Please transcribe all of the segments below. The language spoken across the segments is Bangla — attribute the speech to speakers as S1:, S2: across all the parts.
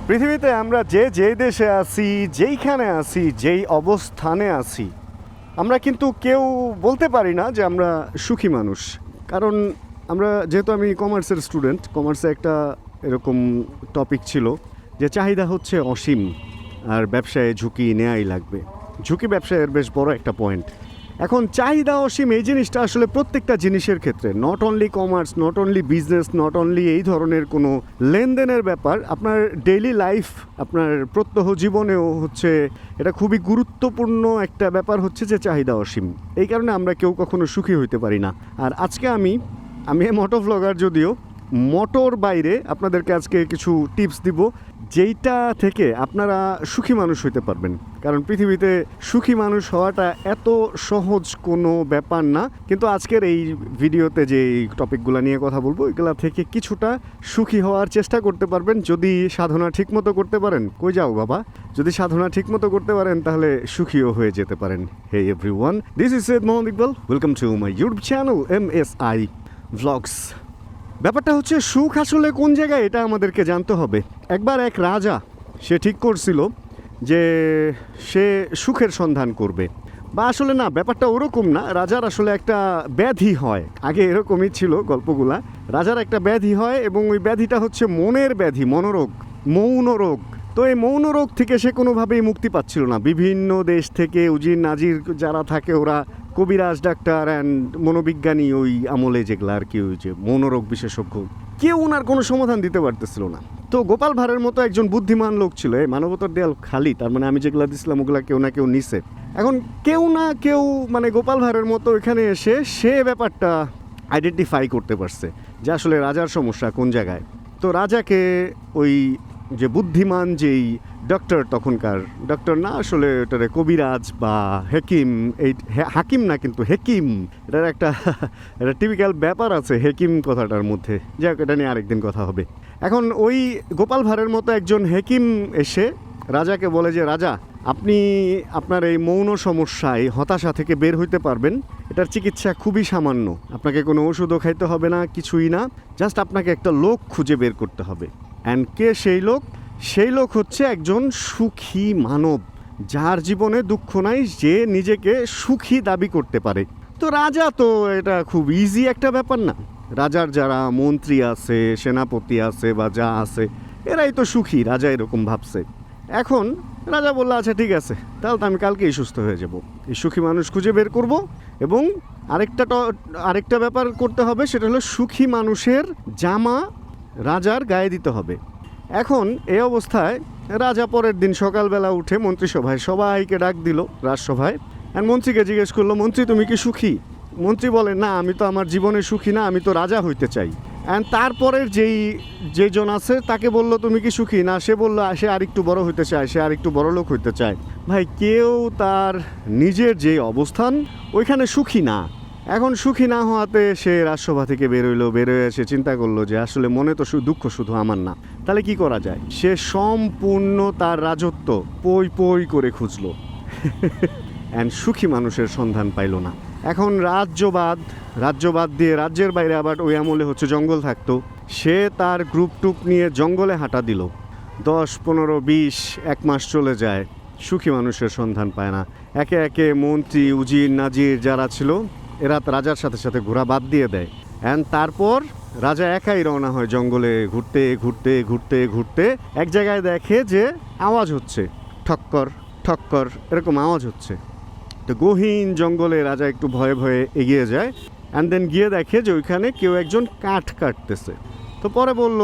S1: পৃথিবীতে আমরা যেই দেশে আছি, যেইখানে আছি, যেই অবস্থানে আছি, আমরা কিন্তু কেউ বলতে পারি না যে আমরা সুখী মানুষ। কারণ যেহেতু আমি কমার্সের স্টুডেন্ট, কমার্সে একটা এরকম টপিক ছিল যে চাহিদা হচ্ছে অসীম আর ব্যবসায় ঝুঁকি নেয়াই লাগবে। ঝুঁকি ব্যবসায়ের বেশ বড় একটা পয়েন্ট। এখন চাহিদা অসীম এই জিনিসটা আসলে প্রত্যেকটা জিনিসের ক্ষেত্রে, not only commerce, not only business, not only এই ধরনের কোনো লেনদেনের ব্যাপার, আপনার ডেইলি লাইফ, আপনার প্রত্যহ জীবনেও হচ্ছে এটা খুবই গুরুত্বপূর্ণ একটা ব্যাপার হচ্ছে যে চাহিদা অসীম। এই কারণে আমরা কেউ কখনো সুখী হইতে পারি না। আর আজকে আমি মোটো ভ্লগার, যদিও মোটোর বাইরে আপনাদেরকে আজকে কিছু টিপস দিব যেইটা থেকে আপনারা সুখী মানুষ হইতে পারবেন। কারণ পৃথিবীতে সুখী মানুষ হওয়াটা এত সহজ কোনো ব্যাপার না। কিন্তু আজকের এই ভিডিওতে যে টপিকগুলো নিয়ে কথা বলবো, এগুলা থেকে কিছুটা সুখী হওয়ার চেষ্টা করতে পারবেন যদি সাধনা ঠিকমতো করতে পারেন। কই যাও বাবা, যদি সাধনা ঠিকমতো করতে পারেন তাহলে সুখীও হয়ে যেতে পারেন। Hey everyone, this is Syed Mohammad Iqbal, welcome to my YouTube channel MSI vlogs. ব্যাপারটা হচ্ছে সুখ আসলে কোন জায়গায় এটা আমাদেরকে জানতে হবে। একবার এক রাজা সে ঠিক করছিল যে সে সুখের সন্ধান করবে, বা আসলে না, ব্যাপারটা ওরকম না। রাজার আসলে একটা ব্যাধি হয়, আগে এরকমই ছিল গল্পগুলা। রাজার একটা ব্যাধি হয় এবং ওই ব্যাধিটা হচ্ছে মনের ব্যাধি, মনোরোগ, মৌন রোগ। তো এই মৌন রোগ থেকে সে কোনোভাবেই মুক্তি পাচ্ছিল না। বিভিন্ন দেশ থেকে উজির নাজির যারা থাকে, ওরা কবিরাজ, ডাক্তার অ্যান্ড মনোবিজ্ঞানী, ওই আমলে যেগুলো আর কি, ওই যে মনোরোগ বিশেষজ্ঞ, কেউ ওনার কোনো সমাধান দিতে পারতেছিল না। তো গোপাল ভাঁড়ের মতো একজন বুদ্ধিমান লোক ছিল, এই মানবতার দেয়াল খালি, তার মানে আমি যেগুলো দিছিলাম ওগুলা কেউ না কেউ নিছে। এখন কেউ না কেউ মানে গোপাল ভাঁড়ের মতো এখানে এসে সে ব্যাপারটা আইডেন্টিফাই করতে পারছে যে আসলে রাজার সমস্যা কোন জায়গায়। তো রাজাকে ওই যে বুদ্ধিমান যেই ডক্টর, তখনকার ডক্টর না, আসলে ওটারে কবিরাজ বা হেকিম, এই হাকিম না কিন্তু হেকিম, এটার একটা টিপিক্যাল ব্যাপার আছে হেকিম কথাটার মধ্যে। যাক, এটা নিয়ে আরেকদিন কথা হবে। এখন ওই গোপাল ভাঁড়ের মতো একজন হেকিম এসে রাজাকে বলে যে রাজা, আপনি আপনার এই মৌন সমস্যায়, হতাশা থেকে বের হইতে পারবেন। এটার চিকিৎসা খুবই সামান্য, আপনাকে কোনো ওষুধও খাইতে হবে না, কিছুই না। জাস্ট আপনাকে একটা লোক খুঁজে বের করতে হবে। অ্যান্ড কে সেই লোক? সেই লোক হচ্ছে একজন সুখী মানব, যার জীবনে দুঃখ নাই, যে নিজেকে সুখী দাবি করতে পারে। তো রাজা তো এটা খুব ইজি একটা ব্যাপার না। রাজার যারা মন্ত্রী আছে, সেনাপতি আছে বা যা আছে, এরাই তো সুখী, রাজা এরকম ভাবছে। এখন রাজা বলল, আচ্ছা ঠিক আছে, তাহলে তো আমি কালকেই সুস্থ হয়ে যাব। এই সুখী মানুষ খুঁজে বের করব এবং আরেকটা ব্যাপার করতে হবে, সেটা হলো সুখী মানুষের জামা রাজার গায়ে দিতে হবে। এখন এই অবস্থায় রাজা পরের দিন সকালবেলা উঠে মন্ত্রিসভায় সবাইকে ডাক দিল, রাজসভায়। আর মন্ত্রীকে জিজ্ঞেস করলো, মন্ত্রী তুমি কি সুখী? মন্ত্রী বলে, না, আমি তো আমার জীবনে সুখী না, আমি তো রাজা হইতে চাই। অ্যান্ড তারপরের যেজন আছে তাকে বলল, তুমি কি সুখী? না, সে বলল সে আরেকটু বড় হইতে চায়, সে আরেকটু বড় লোক হইতে চায়। ভাই, কেউ তার নিজের যে অবস্থান ওইখানে সুখী না। এখন সুখী না হওয়াতে সে রাজসভা থেকে বেরোয় এসে চিন্তা করলো যে আসলে মনে তো দুঃখ শুধু আমার না, তাহলে কি করা যায়? সে সম্পূর্ণ তার রাজত্ব পই পই করে খুঁজলো অ্যান্ড সুখী মানুষের সন্ধান পাইল না। এখন রাজ্যবাদ দিয়ে, রাজ্যের বাইরে আবার ওই আমলে হচ্ছে জঙ্গল থাকতো, সে তার গ্রুপ টুপ নিয়ে জঙ্গলে হাঁটা দিল। 10, 15, 20, 1 মাস চলে যায়, সুখী মানুষের সন্ধান পায় না। একে একে মন্ত্রী, উজির নাজির যারা ছিল, এরা রাজার সাথে সাথে ঘোরা বাদ দিয়ে দেয়। অ্যান্ড তারপর রাজা একাই রওনা হয় জঙ্গলে ঘুরতে ঘুরতে ঘুরতে ঘুরতে। এক জায়গায় দেখে যে আওয়াজ হচ্ছে, ঠক্কর ঠক্কর এরকম আওয়াজ হচ্ছে। তো গহীন জঙ্গলে রাজা একটু ভয়ে ভয়ে এগিয়ে যায়। অ্যান্ড দেন গিয়ে দেখে যে ওইখানে কেউ একজন কাঠ কাটতেছে। তো পরে বলল,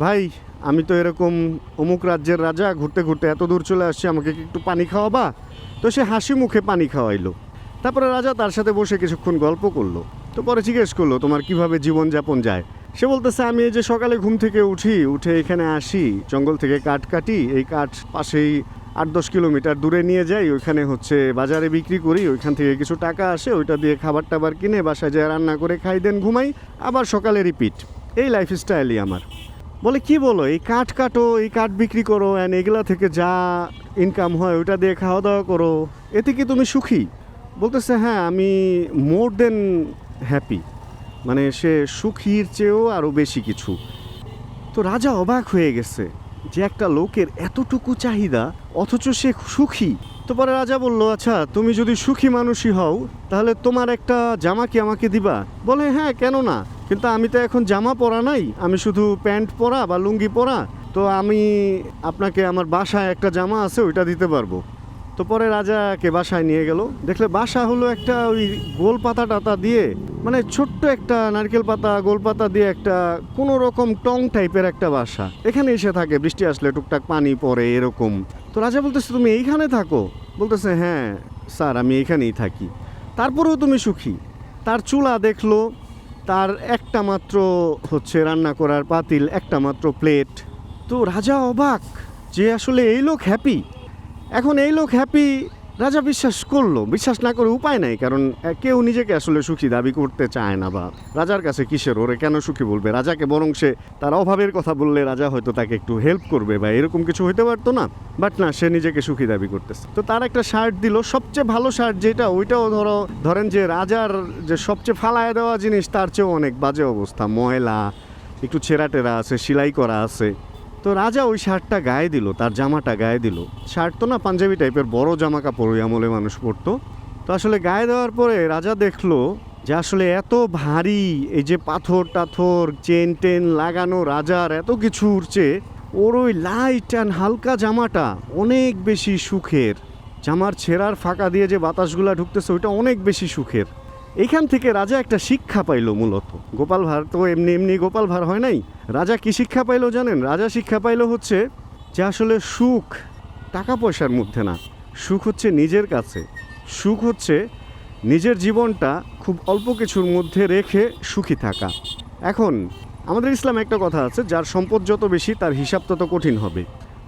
S1: ভাই, আমি তো এরকম অমুক রাজ্যের রাজা, ঘুরতে ঘুরতে এত দূর চলে আসছি, আমাকে কি একটু পানি খাওয়াবা? তো সে হাসি মুখে পানি খাওয়াইলো। তারপরে রাজা তার সাথে বসে কিছুক্ষণ গল্প করলো। তো পরে জিজ্ঞেস করলো, তোমার কিভাবে জীবনযাপন যায়? সে বলতেছে, আমি এই যে সকালে ঘুম থেকে উঠে এখানে আসি, জঙ্গল থেকে কাঠ কাটি, এই কাঠ পাশেই 8-10 কিলোমিটার দূরে নিয়ে যাই, ওইখানে হচ্ছে বাজারে বিক্রি করি, ওইখান থেকে কিছু টাকা আসে, ওইটা দিয়ে খাবার টাবার কিনে বাসায় যায় রান্না করে খাই, দেন ঘুমাই, আবার সকালে রিপিট। এই লাইফস্টাইলই আমার। বলে, কি বলো, এই কাঠ কাটো, এই কাঠ বিক্রি করো, অ্যান্ড এগুলা থেকে যা ইনকাম হয় ওইটা দিয়ে খাওয়া দাওয়া করো, এতে কি তুমি সুখী? বলতেছে, হ্যাঁ, আমি মোর দেন হ্যাপি। মানে সে সুখীর চেয়েও আরও বেশি কিছু। তো রাজা অবাক হয়ে গেছে যে একটা লোকের এতটুকু চাহিদা অথচ সে সুখী। তো পরে রাজা বলল, আচ্ছা তুমি যদি সুখী মানুষই হও তাহলে তোমার একটা জামা কি আমাকে দিবা? বলে হ্যাঁ, কেন না, কিন্তু আমি তো এখন জামা পরা নাই, আমি শুধু প্যান্ট পরা বা লুঙ্গি পরা, তো আমি আপনাকে আমার বাসায় একটা জামা আছে ওইটা দিতে পারবো। তো পরে রাজাকে বাসায় নিয়ে গেল, দেখলে বাসা হলো একটা ওই গোল পাতা টাতা দিয়ে, মানে ছোট্ট একটা নারকেল পাতা গোল পাতা দিয়ে একটা কোনো রকম টং টাইপের একটা বাসা। এখানে এসে থাকে, বৃষ্টি আসলে টুকটাক পানি পড়ে এরকম। তো রাজা বলতেছে তুমি এইখানে থাকো? বলতেছে হ্যাঁ স্যার, আমি এইখানেই থাকি। তারপরেও তুমি সুখী? তার চুলা দেখলো, তার একটা মাত্র হচ্ছে রান্না করার পাতিল, একটা মাত্র প্লেট। তো রাজা অবাক যে আসলে এই লোক হ্যাপি। এখন এই লোক হ্যাপি, রাজা বিশ্বাস করলো, বিশ্বাস না করে উপায় নাই, কারণ কেউ নিজেকে আসলে সুখী দাবি করতে চায় না, বা রাজার কাছে কিসের ওরে কেন সুখী বলবে রাজাকে, বরং সে তার অভাবের কথা বললে রাজা হয়তো তাকে একটু হেল্প করবে বা এরকম কিছু হইতে পারতো না, বাট না, সে নিজেকে সুখী দাবি করতেছে। তো তার একটা শার্ট দিল, সবচেয়ে ভালো শার্ট যেটা, ওইটাও ধরেন যে রাজার যে সবচেয়ে ফালায় দেওয়া জিনিস তার চেয়েও অনেক বাজে অবস্থা, ময়লা, একটু ছেঁড়া টেরা আছে, সেলাই করা আছে। তো রাজা ওই শার্টটা গায়ে দিল, তার জামাটা গায়ে দিল। শার্ট তো না, পাঞ্জাবি টাইপের বড় জামা কাপড় ওই আমলে মানুষ পরতো। তো আসলে গায়ে দেওয়ার পরে রাজা দেখলো যে আসলে এত ভারী, এই যে পাথর টাথর চেন টেন লাগানো রাজার এত কিছু উঠছে, ওর ওই লাইট অ্যান্ড হালকা জামাটা অনেক বেশি সুখের। জামার ছেঁড়ার ফাঁকা দিয়ে যে বাতাসগুলা ঢুকতেছে ওইটা অনেক বেশি সুখের। এইখান থেকে রাজা একটা শিক্ষা পাইলো। মূলত গোপাল ভাঁড় তো এমনি এমনি গোপাল ভাঁড় হয় নাই। রাজা কি শিক্ষা পাইলো জানেন? রাজা শিক্ষা পাইলো হচ্ছে যে আসলে সুখ টাকা পয়সার মধ্যে না, সুখ হচ্ছে নিজের কাছে। সুখ হচ্ছে নিজের জীবনটা খুব অল্প কিছুর মধ্যে রেখে সুখী থাকা। এখন আমাদের ইসলামে একটা কথা আছে, যার সম্পদ যত বেশি তার হিসাব তত কঠিন হবে।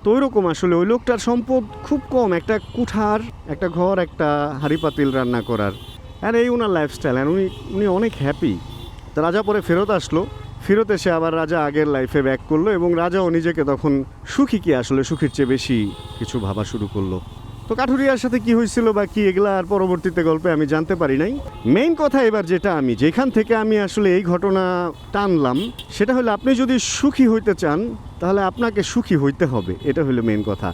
S1: তো ওইরকম আসলে ওই লোকটার সম্পদ খুব কম, একটা কুঠার, একটা ঘর, একটা হাঁড়ি পাতিল রান্না করার, আর এই ওনার লাইফস্টাইল, আর উনি অনেক হ্যাপি। তো রাজা পরে ফেরত আসলো, ফেরত এসে আবার রাজা আগের লাইফে ব্যাক করলো, এবং রাজাও নিজেকে তখন সুখী কি আসলে সুখীর চেয়ে বেশি কিছু ভাবা শুরু করলো। তো কাঠুরিয়ার সাথে কি হয়েছিল বা কি, এগুলা আর পরবর্তীতে গল্পে আমি জানতে পারি নাই। মেইন কথা এবার যেটা আমি যেখান থেকে আমি আসলে এই ঘটনা টানলাম, সেটা হলো আপনি যদি সুখী হইতে চান তাহলে আপনাকে সুখী হইতে হবে। এটা হলো মেইন কথা।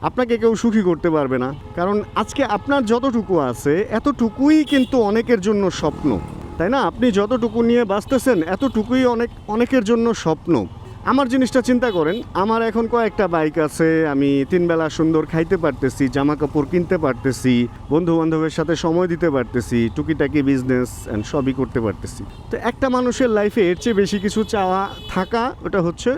S1: আপনাকে কেউ সুখী করতে পারবে না, কারণ আজকে আপনার যতটুকু আছে এতটুকুই কিন্তু অনেকের জন্য স্বপ্ন, তাই না? আপনি যতটুকু নিয়ে বাঁচতেছেন এতটুকুই অনেকের জন্য স্বপ্ন। আমার জিনিসটা চিন্তা করেন, আমার এখন কয়েকটা বাইক আছে, আমি 3 বেলা সুন্দর খাইতে পারতেছি, জামা কাপড় কিনতে পারতেছি, বন্ধু বান্ধবের সাথে সময় দিতে পারতেছি, টুকিটাকি বিজনেস অ্যান্ড সবই করতে পারতেছি। তো একটা মানুষের লাইফে এর চেয়ে বেশি কিছু চাওয়া থাকা, ওটা হচ্ছে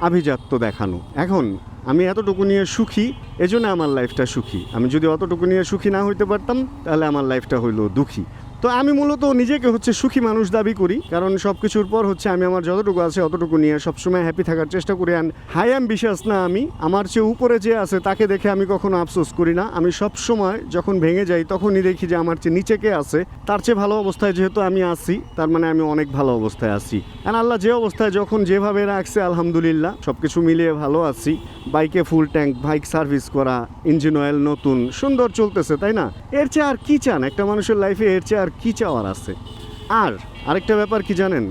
S1: আভিজাত্য দেখানো। এখন আমি এতটুকু নিয়ে সুখী, এজন্য আমার লাইফটা সুখী। আমি যদি অতটুকু নিয়ে সুখী না হইতে পারতাম তাহলে আমার লাইফটা হইলো দুঃখী। তো আমি মূলত নিজেকে হচ্ছে সুখী মানুষ দাবি করি, কারণ সব কিছুর পর হচ্ছে আমি আমার যতটুকু আছে অতটুকু নিয়ে সবসময় হ্যাপি থাকার চেষ্টা করি। অ্যান্ড হাই অ্যাম্বিশাস না আমি, আমার চেয়ে উপরে যে আছে তাকে দেখে আমি কখনো আফসোস করি না। আমি সব সময় যখন ভেঙে যাই তখনই দেখি যে আমার চেয়ে নিচে কে আছে, তার চেয়ে ভালো অবস্থায় যেহেতু আমি আছি, তার মানে আমি অনেক ভালো অবস্থায় আছি। অ্যান্ড আল্লাহ যে অবস্থায় যখন যেভাবে রাখছে আলহামদুলিল্লাহ সব কিছু মিলিয়ে ভালো আছি। বাইকে ফুল ট্যাঙ্ক, বাইক সার্ভিস করা, ইঞ্জিন অয়েল নতুন, সুন্দর চলতেছে, তাই না? এর চেয়ে আর কি চান একটা মানুষের লাইফে? এর চেয়ে আর কি চাওয়ার আছে? আর আরেকটা ব্যাপার কি জানেন,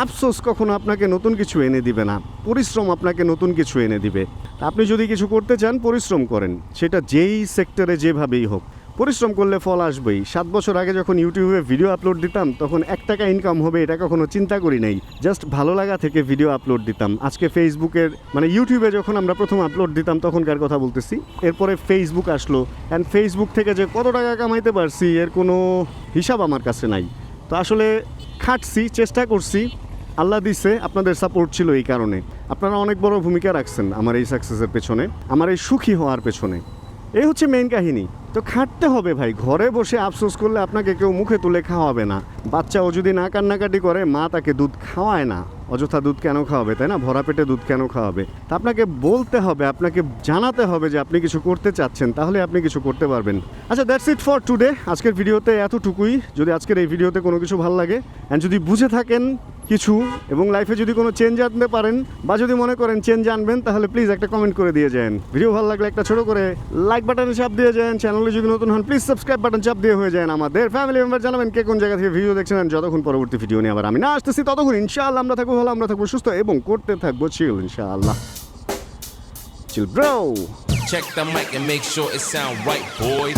S1: আফসোস কখনো আপনাকে নতুন কিছু এনে দিবে না, পরিশ্রম আপনাকে নতুন কিছু এনে দিবে। আপনি যদি কিছু করতে চান পরিশ্রম করেন, সেটা যেই সেক্টরে যেভাবেই হোক, পরিশ্রম করলে ফল আসবেই। 7 বছর আগে যখন ইউটিউবে ভিডিও আপলোড দিতাম তখন 1 টাকা ইনকাম হবে এটা কখনো চিন্তা করি নাই, জাস্ট ভালো লাগা থেকে ভিডিও আপলোড দিতাম। আজকে ফেসবুকের মানে ইউটিউবে যখন আমরা প্রথম আপলোড দিতাম তখনকার কথা বলতেছি, এরপরে ফেসবুক আসলো, অ্যান্ড ফেসবুক থেকে যে কত টাকা কামাইতে পারছি এর কোনো হিসাব আমার কাছে নাই। তো আসলে খাটছি, চেষ্টা করছি, আল্লাহ দিছে, আপনাদের সাপোর্ট ছিল, এই কারণে আপনারা অনেক বড় ভূমিকা রাখছেন আমার এই সাকসেসের পেছনে, আমার এই সুখী হওয়ার পেছনে। এই হচ্ছে মেইন কাহিনী। তো খাটতে হবে ভাই, ঘরে বসে আফসোস করলে আপনাকে কেউ মুখে তুলে খাওয়াবে না। বাচ্চাও যদি না কান্নাকাটি করে মা তাকে দুধ খাওয়ায় না, অযথা দুধ কেন খাওয়াবে, তাই না? ভরা পেটে দুধ কেন খাওয়াবে? তা আপনাকে বলতে হবে, আপনাকে জানাতে হবে যে আপনি কিছু করতে চাচ্ছেন, তাহলে আপনি কিছু করতে পারবেন। আচ্ছা, দ্যাটস ইট ফর টুডে। আজকের ভিডিওতে এতটুকুই। যদি আজকের এই ভিডিওতে কোনো কিছু ভালো লাগে অ্যান্ড যদি বুঝে থাকেন কিছু এবং লাইফে যদি কোনো চেঞ্জ আনতে পারেন বা যদি মনে করেন চেঞ্জ আনবেন, তাহলে প্লিজ একটা কমেন্ট করে দিয়ে যান। ভিডিও ভালো লাগলে একটা ছোট করে লাইক বাটনে চাপ দিয়ে যান। চ্যানেলে যদি নতুন হন প্লিজ সাবস্ক্রাইব বাটন চাপ দিয়ে হয়ে যান। আমাদের ফ্যামিলি মেম্বার জানাবেন কে কোন জায়গা থেকে ভিডিও দেখছেন। যতক্ষণ পরবর্তী ভিডিও নিয়ে আবার আমি না আসতেছি ততক্ষণ ইনশাআল্লাহ আমরা থাকবো ভালো, আমরা থাকবো সুস্থ এবং করতে থাকবো চিল ইনশাআল্লাহ। Chill bro.
S2: Check the mic and make sure it sound right, boys.